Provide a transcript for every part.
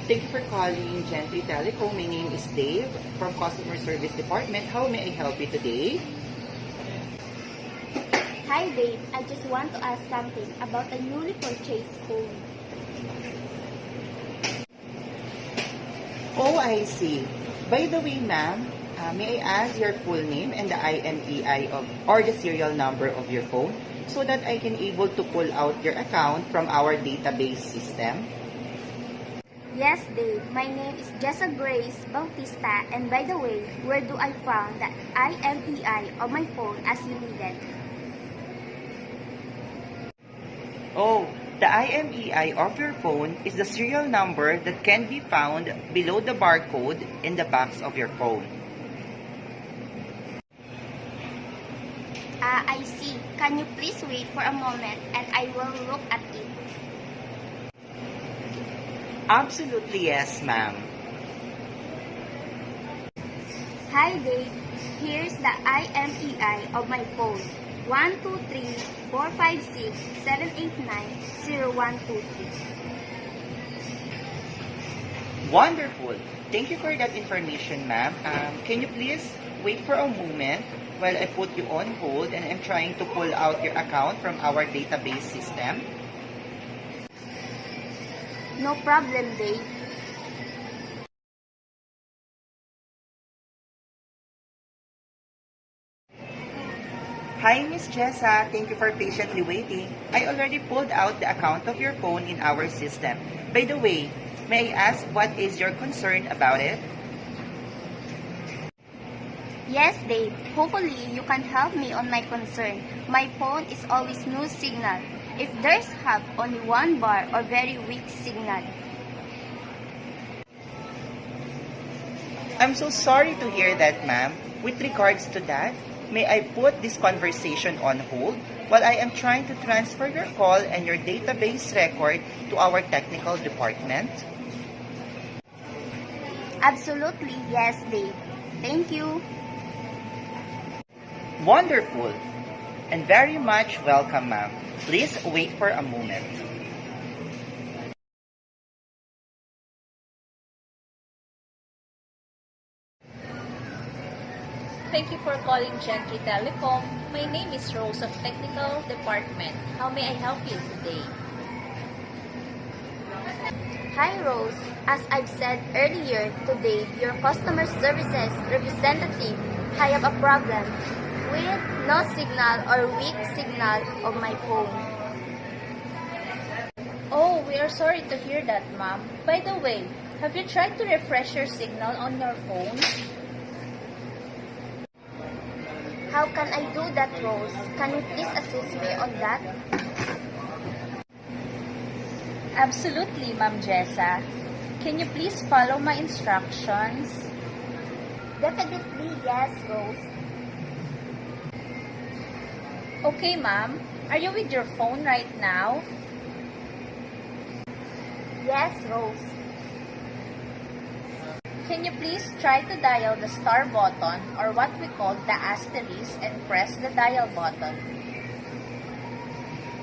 Thank you for calling Gentry Telecom. My name is Dave from Customer Service Department. How may I help you today? Hi Dave, I just want to ask something about a newly purchased phone. Oh, I see. By the way, ma'am, may I ask your full name and the IMEI or the serial number of your phone so that I can able to pull out your account from our database system? Yes Dave, my name is Jessa Grace Bautista, and by the way, where do I find the IMEI of my phone as you needed? Oh, the IMEI of your phone is the serial number that can be found below the barcode in the box of your phone. I see. Can you please wait for a moment and I will look at it? Absolutely yes, ma'am. Hi Dave, here's the IMEI of my phone. 123-456-789-0123. Wonderful. Thank you for that information, ma'am. Can you please wait for a moment while I put you on hold and I'm trying to pull out your account from our database system? No problem Dave. Hi, Miss Jessa. Thank you for patiently waiting. I already pulled out the account of your phone in our system. By the way, may I ask what is your concern about it? Yes, Dave. Hopefully, you can help me on my concern. My phone is always no signal. If there's have only one bar or very weak signal. I'm so sorry to hear that, ma'am. With regards to that, may I put this conversation on hold while I am trying to transfer your call and your database record to our technical department? Absolutely, yes, Dave. Thank you. Wonderful. And very much welcome, ma'am. Please wait for a moment. Thank you for calling Gentry Telecom. My name is Rose of Technical Department. How may I help you today? Hi, Rose. As I've said earlier today, your customer services representative, I have a problem with no signal or weak signal of my phone. Oh, we are sorry to hear that, ma'am. By the way, have you tried to refresh your signal on your phone? How can I do that, Rose? Can you please assist me on that? Absolutely, Ma'am Jessa. Can you please follow my instructions? Definitely yes, Rose. Okay, ma'am. Are you with your phone right now? Yes, Rose. Can you please try to dial the star button or what we call the asterisk and press the dial button?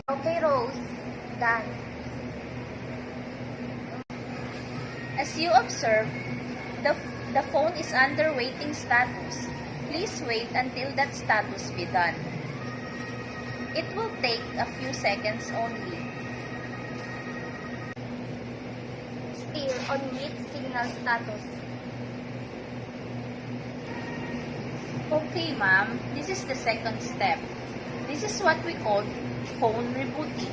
Okay, Rose. Done. As you observe, the phone is under waiting status. Please wait until that status be done. It will take a few seconds only. Still on weak signal status. Okay, ma'am. This is the second step. This is what we call phone rebooting.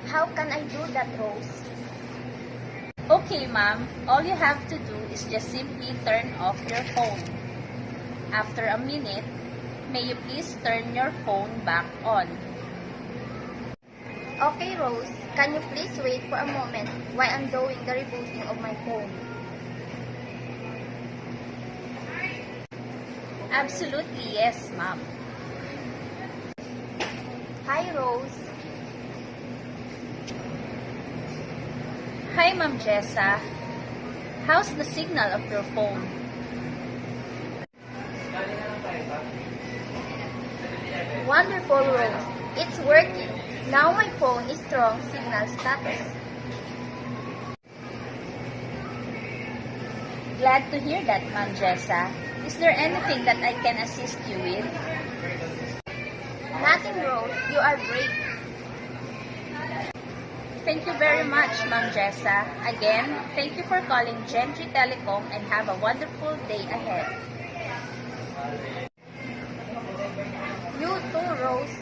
How can I do that, Rose? Okay, ma'am. All you have to do is just simply turn off your phone. After a minute, may you please turn your phone back on. Okay, Rose. Can you please wait for a moment while I'm doing the rebooting of my phone? Absolutely yes, ma'am. Hi, Rose. Hi, Ma'am Jessa. How's the signal of your phone? Wonderful, Rose. It's working. Now my phone is strong signal status. Glad to hear that, Ma'am Jessa. Is there anything that I can assist you with? Nothing, Rose. You are great. Thank you very much, Ma'am Jessa. Again, thank you for calling Genji Telecom and have a wonderful day ahead. You too, Rose.